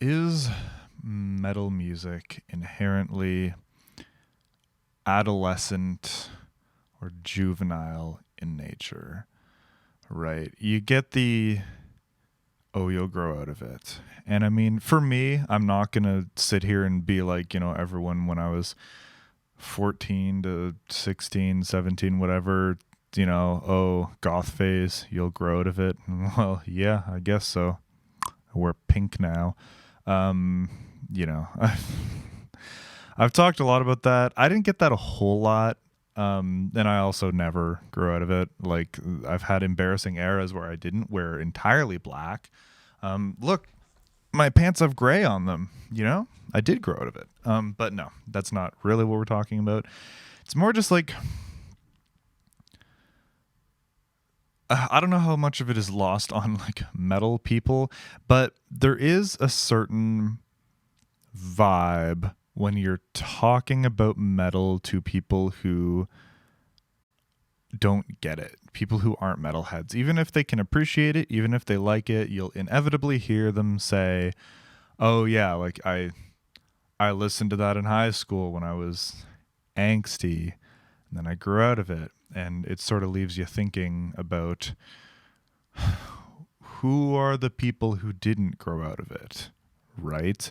Is metal music inherently adolescent or juvenile in nature? Right. You get the, oh, you'll grow out of it. And I mean, for me, I'm not going to sit here and be like, everyone when I was 14 to 16, 17, whatever, oh, goth phase, you'll grow out of it. Well, yeah, I guess so. I wear pink now. Um, you know, I've talked a lot about that. I didn't get that a whole lot. And I also never grew out of it. Like, I've had embarrassing eras where I didn't wear entirely black. Look, my pants have gray on them, I did grow out of it. But no, that's not really what we're talking about. It's more just like, I don't know how much of it is lost on like metal people, but there is a certain vibe when you're talking about metal to people who don't get it, people who aren't metalheads. Even if they can appreciate it, even if they like it, you'll inevitably hear them say, "Oh yeah, like I listened to that in high school when I was angsty, and then I grew out of it." And it sort of leaves you thinking about who are the people who didn't grow out of it, right?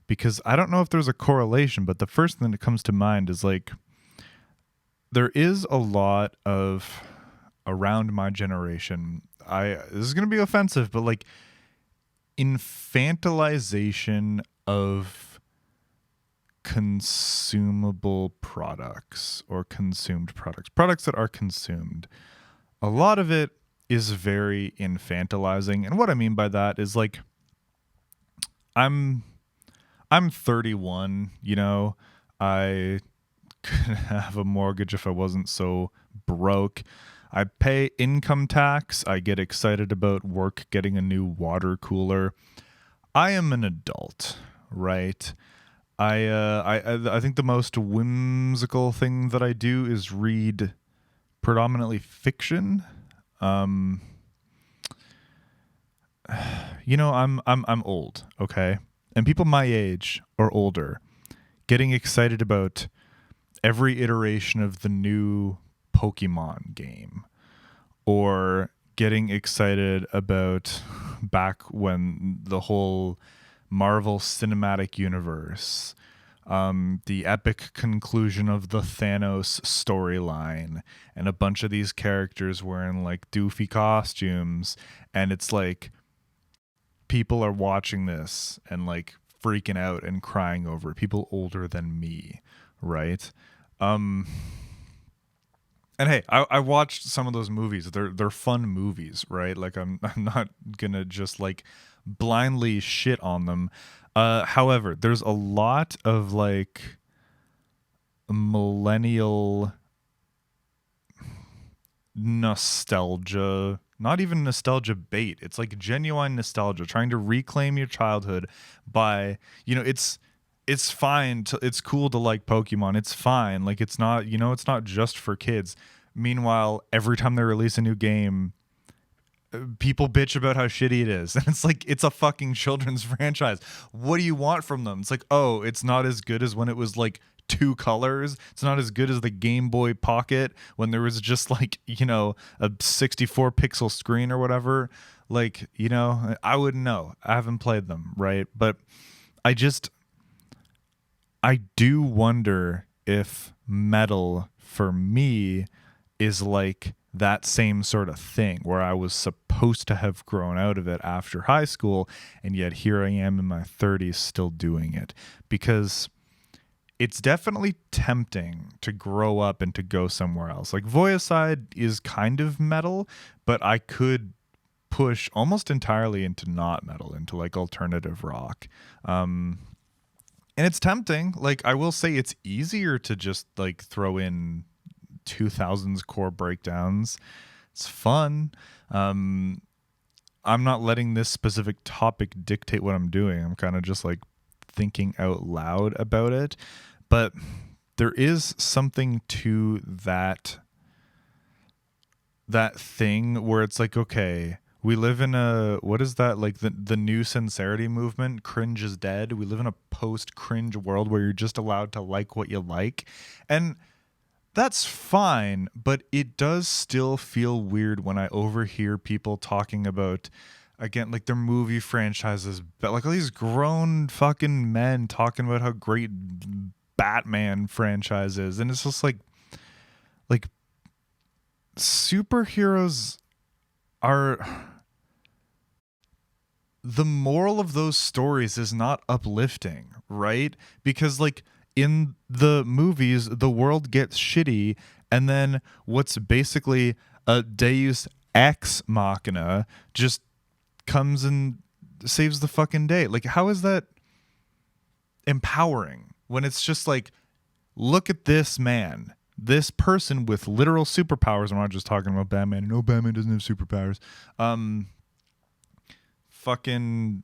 Because I don't know if there's a correlation, but the first thing that comes to mind is like there is a lot of around my generation. This is going to be offensive, but like infantilization of consumable products or consumed products that are consumed. A lot of it is very infantilizing, and what I mean by that is like I'm 31, I could have a mortgage if I wasn't so broke. I pay income tax. I get excited about work getting a new water cooler. I am an adult, right? I think the most whimsical thing that I do is read predominantly fiction. Um, I'm old, okay, and people my age or older getting excited about every iteration of the new Pokemon game, or getting excited about back when the whole Marvel Cinematic Universe, the epic conclusion of the Thanos storyline, and a bunch of these characters wearing like doofy costumes. And it's like people are watching this and like freaking out and crying over it. People older than me, right? Um, and hey, I watched some of those movies. They're fun movies, right? Like I'm not gonna just like blindly shit on them. However, there's a lot of like millennial nostalgia, not even nostalgia bait. It's like genuine nostalgia, trying to reclaim your childhood by, it's fine to, it's cool to like Pokemon. It's fine. Like it's not, it's not just for kids. Meanwhile, every time they release a new game, people bitch about how shitty it is. And it's like, it's a fucking children's franchise. What do you want from them? It's like, oh, it's not as good as when it was like two colors. It's not as good as the Game Boy Pocket when there was just like, a 64 pixel screen or whatever. Like, I wouldn't know. I haven't played them, right? But I just, I do wonder if metal for me is like that same sort of thing where I was supposed to have grown out of it after high school, and yet here I am in my 30s still doing it. Because it's definitely tempting to grow up and to go somewhere else. Like Voiicide is kind of metal, but I could push almost entirely into not metal, into like alternative rock. And it's tempting. Like I will say it's easier to just like throw in 2000s core breakdowns. It's fun. I'm not letting this specific topic dictate what I'm doing. I'm kind of just like thinking out loud about it. But there is something to that thing where it's like, okay, We live in a, what is that, like the new sincerity movement, cringe is dead. We live in a post cringe world where you're just allowed to like what you like. And that's fine, but it does still feel weird when I overhear people talking about, again, like their movie franchises, but like all these grown fucking men talking about how great Batman franchise is. And it's just like superheroes are, the moral of those stories is not uplifting, right? Because like in the movies, the world gets shitty, and then what's basically a Deus ex machina just comes and saves the fucking day. Like, how is that empowering when it's just like, look at this man, this person with literal superpowers. I'm not just talking about Batman. No, Batman doesn't have superpowers. Fucking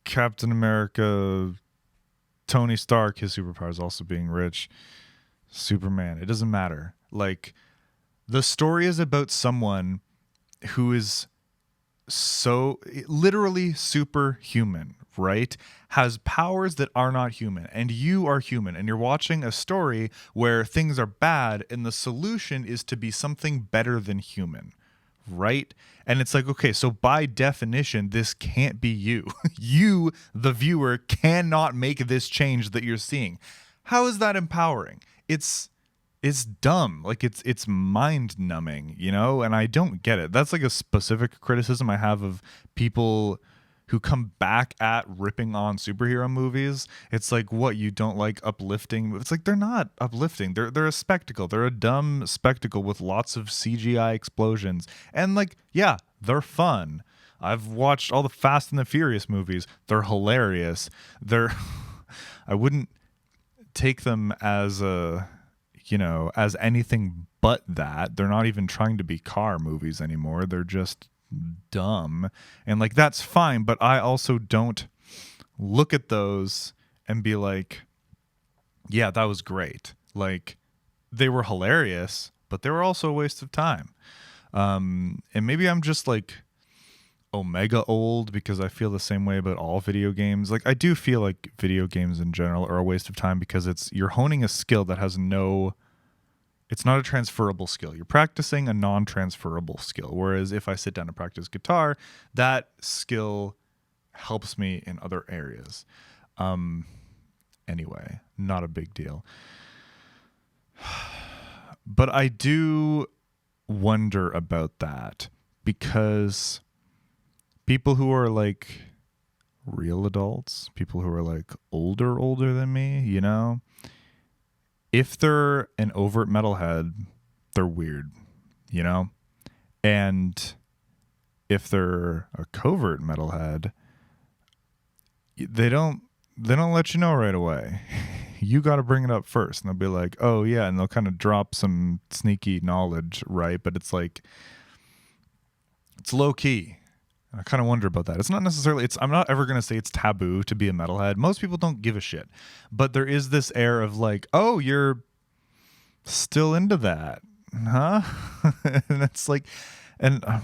Captain America, Tony Stark, his superpowers also being rich. Superman, it doesn't matter. Like, the story is about someone who is so literally superhuman, right? Has powers that are not human, and you are human, and you're watching a story where things are bad, and the solution is to be something better than human, right? And it's like, okay, so by definition, this can't be you. You, the viewer, cannot make this change that you're seeing. How is that empowering? It's dumb. Like it's mind numbing, you know? And I don't get it. That's like a specific criticism I have of people who come back at ripping on superhero movies. It's like, what, you don't like uplifting? It's like, they're not uplifting. They're a spectacle. They're a dumb spectacle with lots of CGI explosions. And like, yeah, they're fun. I've watched all the Fast and the Furious movies. They're hilarious. I wouldn't take them as a, you know, as anything but that. They're not even trying to be car movies anymore. They're just dumb, and like, that's fine, but I also don't look at those and be like, yeah, that was great. Like, they were hilarious, but they were also a waste of time. And maybe I'm just like omega old, because I feel the same way about all video games. Like, I do feel like video games in general are a waste of time, because you're honing a skill that has no, it's not a transferable skill. You're practicing a non-transferable skill. Whereas if I sit down to practice guitar, that skill helps me in other areas. Anyway, not a big deal. But I do wonder about that, because people who are like real adults, people who are like older than me, you know, if they're an overt metalhead, they're weird, you know? And if they're a covert metalhead, they don't let you know right away. You got to bring it up first, and they'll be like, "Oh yeah," and they'll kind of drop some sneaky knowledge, right? But it's like, it's low key. I kind of wonder about that. It's not necessarily, I'm not ever going to say it's taboo to be a metalhead. Most people don't give a shit. But there is this air of like, oh, you're still into that, huh? And it's like, and I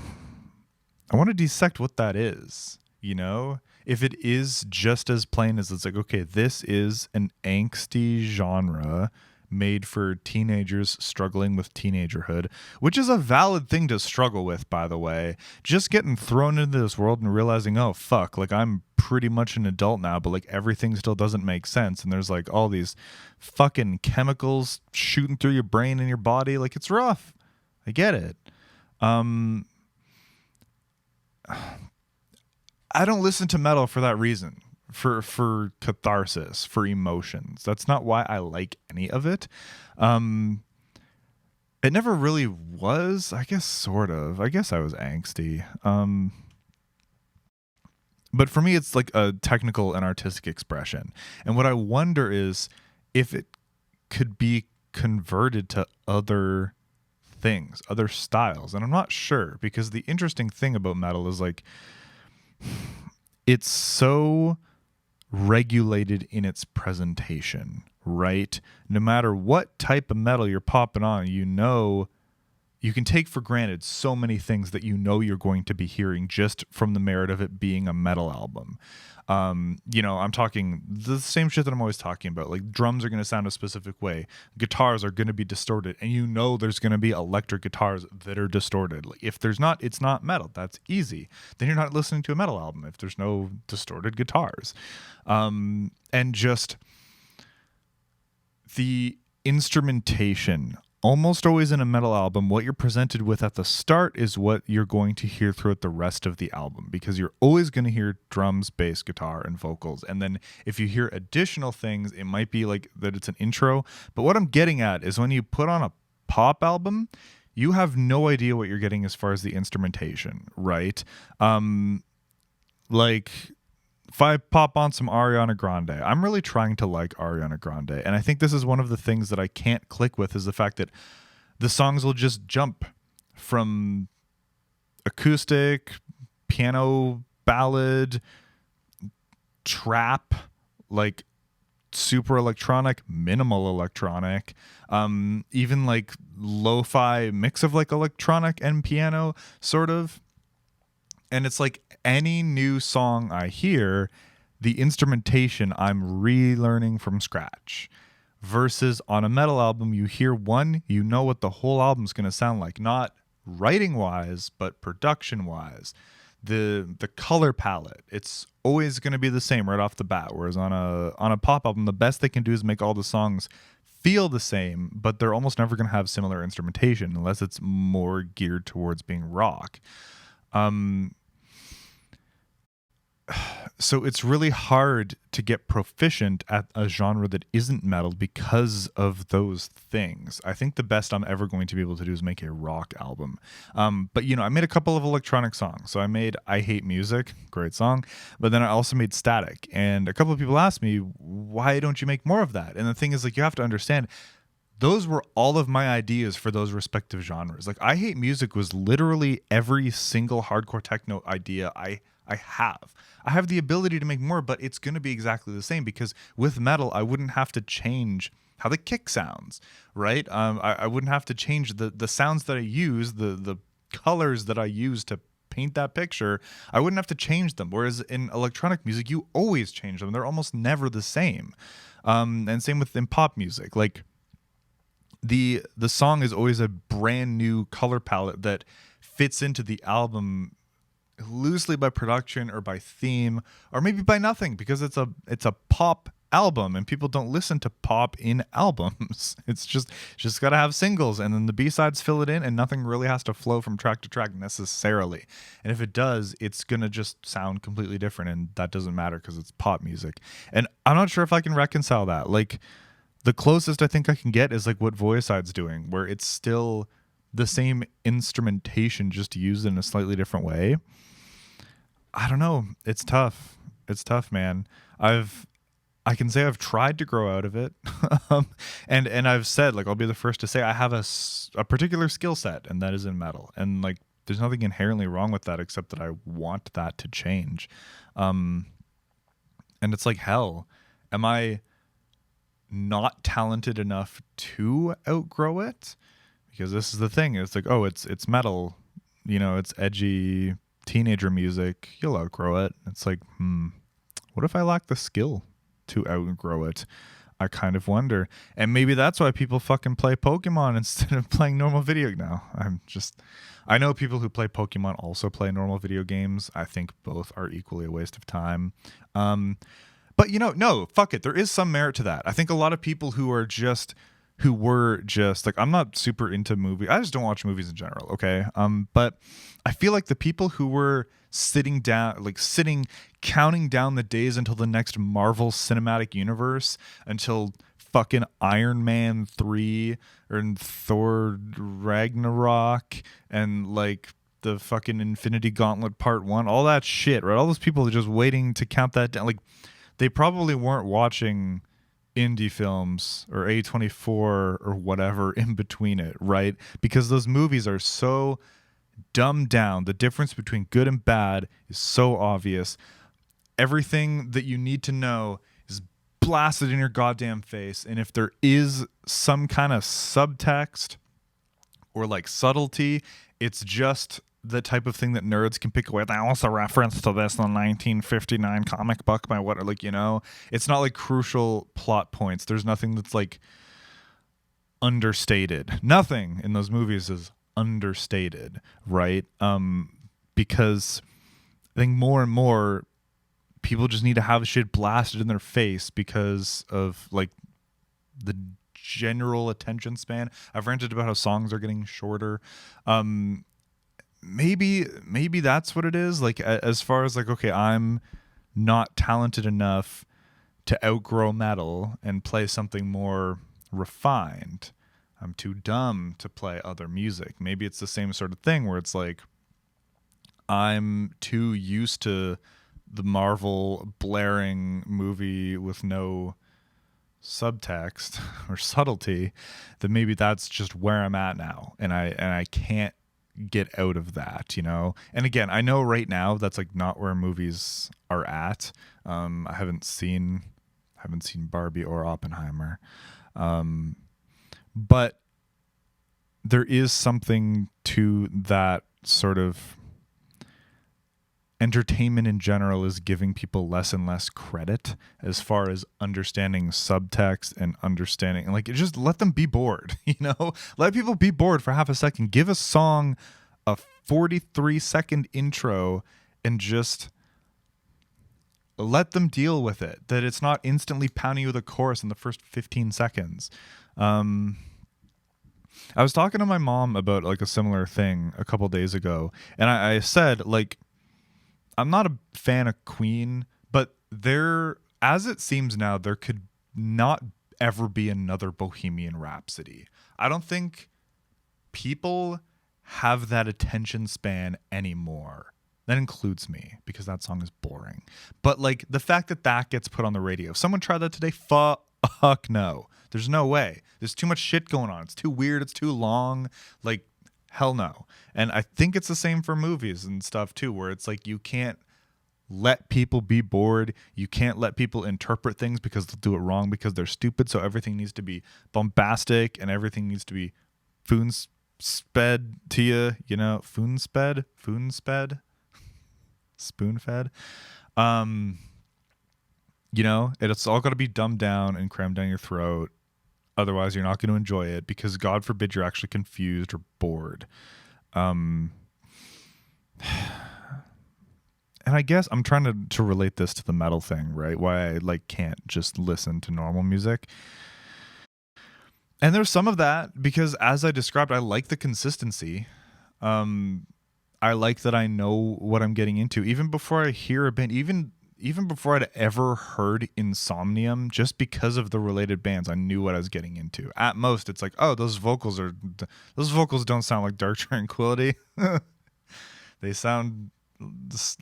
want to dissect what that is, you know? If it is just as plain as, it's like, okay, this is an angsty genre made for teenagers struggling with teenagerhood, which is a valid thing to struggle with, by the way. Just getting thrown into this world and realizing, oh fuck, like, I'm pretty much an adult now, but like, everything still doesn't make sense, and there's like all these fucking chemicals shooting through your brain and your body. Like, it's rough. I get it. I don't listen to metal for that reason. For catharsis, for emotions. That's not why I like any of it. It never really was. I guess sort of. I guess I was angsty. But for me, it's like a technical and artistic expression. And what I wonder is if it could be converted to other things, other styles. And I'm not sure, because the interesting thing about metal is like, it's so regulated in its presentation, right? No matter what type of metal you're popping on, you know you can take for granted so many things that you know you're going to be hearing just from the merit of it being a metal album. I'm talking the same shit that I'm always talking about. Like, drums are going to sound a specific way, guitars are going to be distorted, and you know there's going to be electric guitars that are distorted. Like, if there's not, it's not metal. That's easy. Then you're not listening to a metal album if there's no distorted guitars. And just the instrumentation, almost always in a metal album, what you're presented with at the start is what you're going to hear throughout the rest of the album, because you're always going to hear drums, bass, guitar, and vocals. And then if you hear additional things, it might be like that it's an intro. But what I'm getting at is when you put on a pop album, you have no idea what you're getting as far as the instrumentation, right? Like, if I pop on some Ariana Grande, I'm really trying to like Ariana Grande. And I think this is one of the things that I can't click with, is the fact that the songs will just jump from acoustic, piano, ballad, trap, like super electronic, minimal electronic, even like lo-fi mix of like electronic and piano sort of. And it's like any new song I hear, the instrumentation I'm relearning from scratch. Versus on a metal album, you hear one, you know what the whole album's going to sound like, not writing wise, but production wise. The color palette, it's always going to be the same right off the bat. Whereas on a pop album, the best they can do is make all the songs feel the same, but they're almost never going to have similar instrumentation unless it's more geared towards being rock. So it's really hard to get proficient at a genre that isn't metal because of those things. I think the best I'm ever going to be able to do is make a rock album. But I made a couple of electronic songs. So I made I Hate Music, great song. But then I also made Static. And a couple of people asked me, why don't you make more of that? And the thing is, like, you have to understand, those were all of my ideas for those respective genres. Like, I Hate Music was literally every single hardcore techno idea I have. I have the ability to make more, but it's going to be exactly the same, because with metal, I wouldn't have to change how the kick sounds, right? I wouldn't have to change the sounds that I use, the colors that I use to paint that picture. I wouldn't have to change them. Whereas in electronic music, you always change them. They're almost never the same. And same with in pop music. Like, the song is always a brand new color palette that fits into the album loosely by production or by theme, or maybe by nothing, because it's a pop album and people don't listen to pop in albums. It's just got to have singles, and then the B-sides fill it in, and nothing really has to flow from track to track necessarily. And if it does, it's going to just sound completely different, and that doesn't matter because it's pop music. And I'm not sure if I can reconcile that. Like, the closest I think I can get is like what Voicide's doing, where it's still the same instrumentation, just used in a slightly different way. I don't know. It's tough. It's tough, man. I can say I've tried to grow out of it. and I've said, like, I'll be the first to say I have a particular skill set, and that is in metal. And like, there's nothing inherently wrong with that, except that I want that to change. And it's like, hell, am I not talented enough to outgrow it? Because this is the thing. It's like, oh, it's metal, it's edgy teenager music, you'll outgrow it. It's like, what if I lack the skill to outgrow it? I kind of wonder. And maybe that's why people fucking play Pokemon instead of playing normal video. Now, I know people who play Pokemon also play normal video games. I think both are equally a waste of time. But no, fuck it. There is some merit to that. I think a lot of people who were just like, I'm not super into movies. I just don't watch movies in general. Okay. But I feel like the people who were sitting, counting down the days until the next Marvel Cinematic Universe, until fucking Iron Man 3 or Thor Ragnarok, and like the fucking Infinity Gauntlet Part 1, all that shit, right? All those people are just waiting to count that down. Like, they probably weren't watching indie films or A24 or whatever in between it, right? Because those movies are so dumbed down. The difference between good and bad is so obvious. Everything that you need to know is blasted in your goddamn face. And if there is some kind of subtext or like subtlety. It's just the type of thing that nerds can pick away. That was a reference to this in the 1959 comic book by what, like, you know, it's not like crucial plot points. There's nothing that's like understated. Nothing in those movies is understated, right? Because I think more and more people just need to have shit blasted in their face because of like the general attention span. I've ranted about how songs are getting shorter. Maybe that's what it is. Like as far as like, okay, I'm not talented enough to outgrow metal and play something more refined. I'm too dumb to play other music. Maybe it's the same sort of thing where it's like I'm too used to the Marvel blaring movie with no subtext or subtlety that maybe that's just where I'm at now, and I can't get out of that, you know. And again, I know right now that's like not where movies are at. I haven't seen Barbie or Oppenheimer, but there is something to that sort of entertainment in general is giving people less and less credit as far as understanding subtext and understanding, and like just let them be bored, you know. Let people be bored for half a second. Give a song a 43-second intro and just let them deal with it, that it's not instantly pounding you with a chorus in the first 15 seconds. I was talking to my mom about like a similar thing a couple days ago, and I said, like, I'm not a fan of Queen, but there, as it seems now, there could not ever be another Bohemian Rhapsody. I don't think people have that attention span anymore. That includes me, because that song is boring. But like the fact that that gets put on the radio, if someone tried that today, fuck no. There's no way. There's too much shit going on. It's too weird. It's too long. Like, hell no. And I think it's the same for movies and stuff too, where it's like you can't let people be bored. You can't let people interpret things because they'll do it wrong because they're stupid. So everything needs to be bombastic and everything needs to be spoon-sped to you, you know, spoon-sped, spoon-fed. You know, it's all got to be dumbed down and crammed down your throat. Otherwise, you're not going to enjoy it because God forbid you're actually confused or bored. And I guess I'm trying to relate this to the metal thing, right? Why I like can't just listen to normal music. And there's some of that because, as I described, I like the consistency. I like that I know what I'm getting into. Even before I hear a band, even before I'd ever heard Insomnium, just because of the related bands, I knew what I was getting into. At most, it's like, oh, those vocals don't sound like Dark Tranquillity. They sound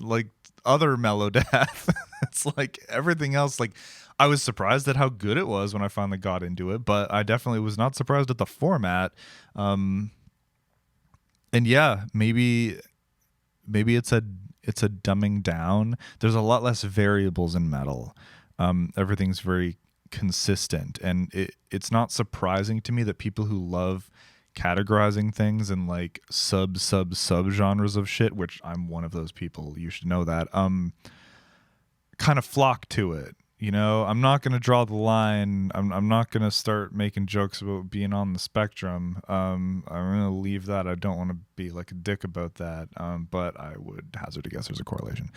like other Melodeath. It's like everything else. Like, I was surprised at how good it was when I finally got into it, but I definitely was not surprised at the format. And yeah, maybe it's a dumbing down. There's a lot less variables in metal. Everything's very consistent, and it's not surprising to me that people who love categorizing things in like sub genres of shit, which I'm one of those people, you should know that, kind of flock to it. You know, I'm not going to draw the line. I'm not going to start making jokes about being on the spectrum. I'm going to leave that. I don't want to be like a dick about that. But I would hazard to guess there's a correlation.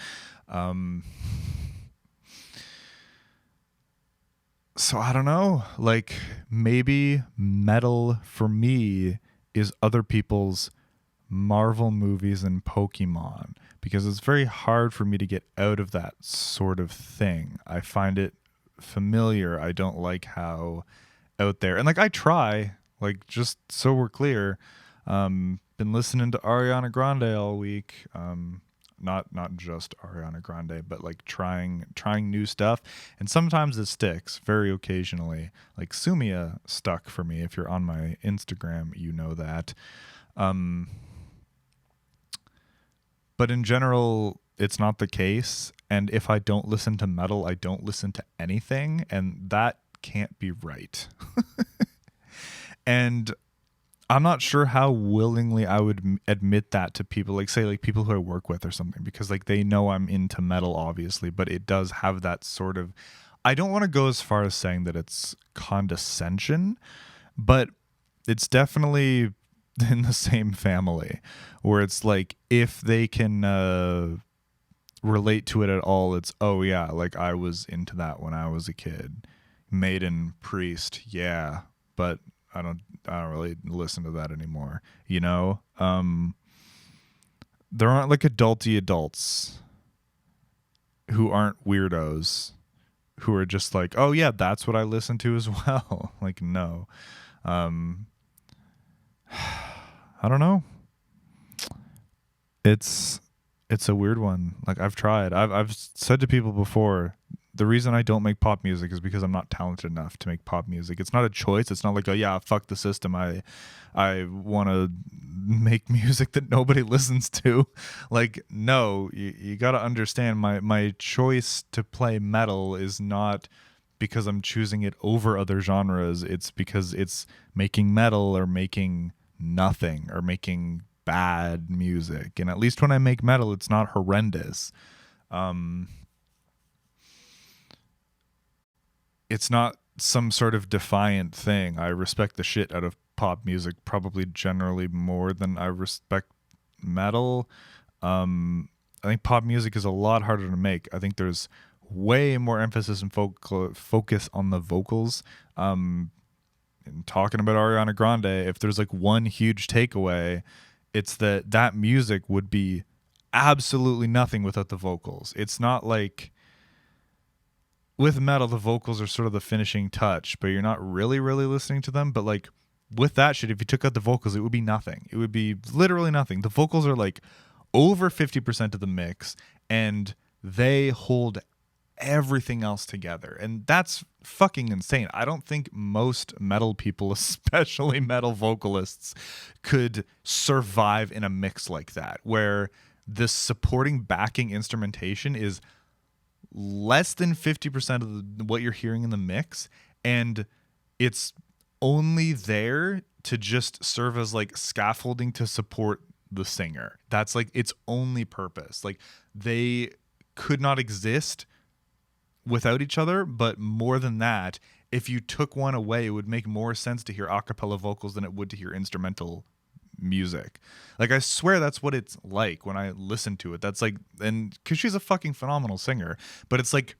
So I don't know. Like, maybe metal for me is other people's Marvel movies and Pokemon, because it's very hard for me to get out of that sort of thing. I find it familiar. I don't like how out there, and like I try, like, just so we're clear, been listening to Ariana Grande all week. Not just Ariana Grande, but like trying new stuff, and sometimes it sticks. Very occasionally, like Sumia stuck for me. If you're on my Instagram, you know that. But in general, it's not the case. And if I don't listen to metal, I don't listen to anything. And that can't be right. And I'm not sure how willingly I would admit that to people, like say like people who I work with or something, because like they know I'm into metal, obviously, but it does have that sort of. I don't want to go as far as saying that it's condescension, but it's definitely in the same family, where it's like if they can relate to it at all, it's oh yeah, like I was into that when I was a kid. Maiden, Priest, yeah, but I don't really listen to that anymore. You know, there aren't like adulty adults who aren't weirdos who are just like, oh yeah, that's what I listen to as well. Like no, um, I don't know. It's it's a weird one. Like I've tried. I've said to people before, the reason I don't make pop music is because I'm not talented enough to make pop music. It's not a choice. It's not like, oh yeah, fuck the system. I want to make music that nobody listens to. Like no, you got to understand my choice to play metal is not because I'm choosing it over other genres. It's because it's making metal or making nothing or making bad music. And at least when I make metal, it's not horrendous. Um, it's not some sort of defiant thing. I respect the shit out of pop music, probably generally more than I respect metal. I think pop music is a lot harder to make. I think there's way more emphasis and focus on the vocals. And talking about Ariana Grande, if there's like one huge takeaway, it's that music would be absolutely nothing without the vocals. It's not like with metal, the vocals are sort of the finishing touch, but you're not really listening to them. But like with that shit, if you took out the vocals, it would be nothing. It would be literally nothing. The vocals are like over 50% of the mix, and they hold everything else together. And that's fucking insane. I don't think most metal people, especially metal vocalists, could survive in a mix like that, where the supporting backing instrumentation is less than 50% of what you're hearing in the mix, and it's only there to just serve as like scaffolding to support the singer. That's like its only purpose. Like they could not exist without each other, but more than that, if you took one away, it would make more sense to hear a cappella vocals than it would to hear instrumental music. Like I swear that's what it's like when I listen to it. That's like, and because she's a fucking phenomenal singer, but it's like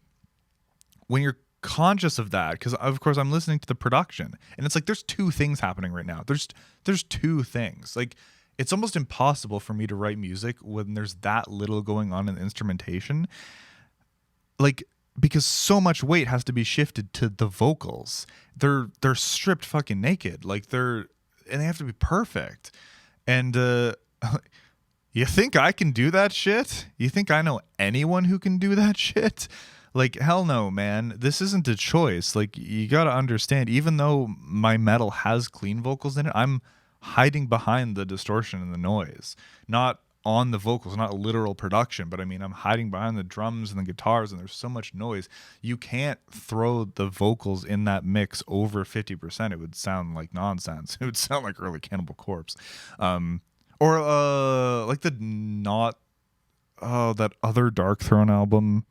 when you're conscious of that, because of course I'm listening to the production, and it's like there's two things happening right now. There's two things. Like it's almost impossible for me to write music when there's that little going on in instrumentation. Like because so much weight has to be shifted to the vocals. They're stripped fucking naked. Like and they have to be perfect. And you think I can do that shit? You think I know anyone who can do that shit? Like hell no, man. This isn't a choice. Like you got to understand, even though my metal has clean vocals in it, I'm hiding behind the distortion and the noise. Not on the vocals, not literal production, but I mean, I'm hiding behind the drums and the guitars, and there's so much noise. You can't throw the vocals in that mix over 50%. It would sound like nonsense. It would sound like early Cannibal Corpse. Or like the not, oh, that other Dark Throne album.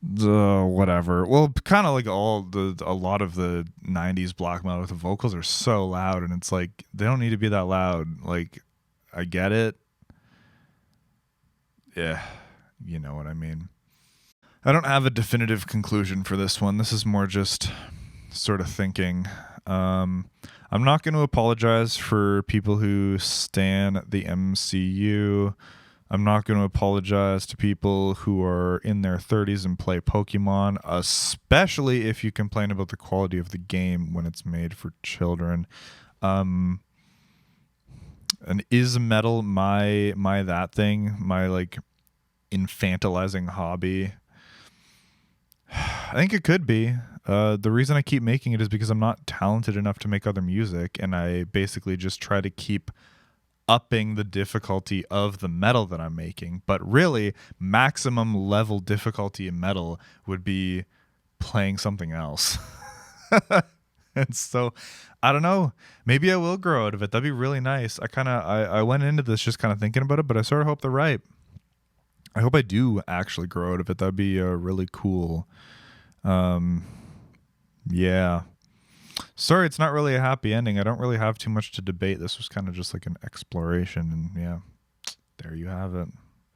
Whatever. Well, kind of like a lot of the 90s black metal, the vocals are so loud, and it's like, they don't need to be that loud. Like, I get it. Yeah, you know what I mean. I don't have a definitive conclusion for this one. This is more just sort of thinking. I'm not going to apologize for people who stan the MCU. I'm not going to apologize to people who are in their 30s and play Pokemon, especially if you complain about the quality of the game when it's made for children. And is metal my that thing, my like infantilizing hobby? I think it could be. The reason I keep making it is because I'm not talented enough to make other music, and I basically just try to keep upping the difficulty of the metal that I'm making. But really, maximum level difficulty in metal would be playing something else. And so I don't know. Maybe I will grow out of it. That'd be really nice. I went into this just kind of thinking about it, but I sort of hope they're right. I hope I do actually grow out of it. That'd be really cool. Um, yeah. Sorry, it's not really a happy ending. I don't really have too much to debate. This was kind of just like an exploration, and yeah, there you have it.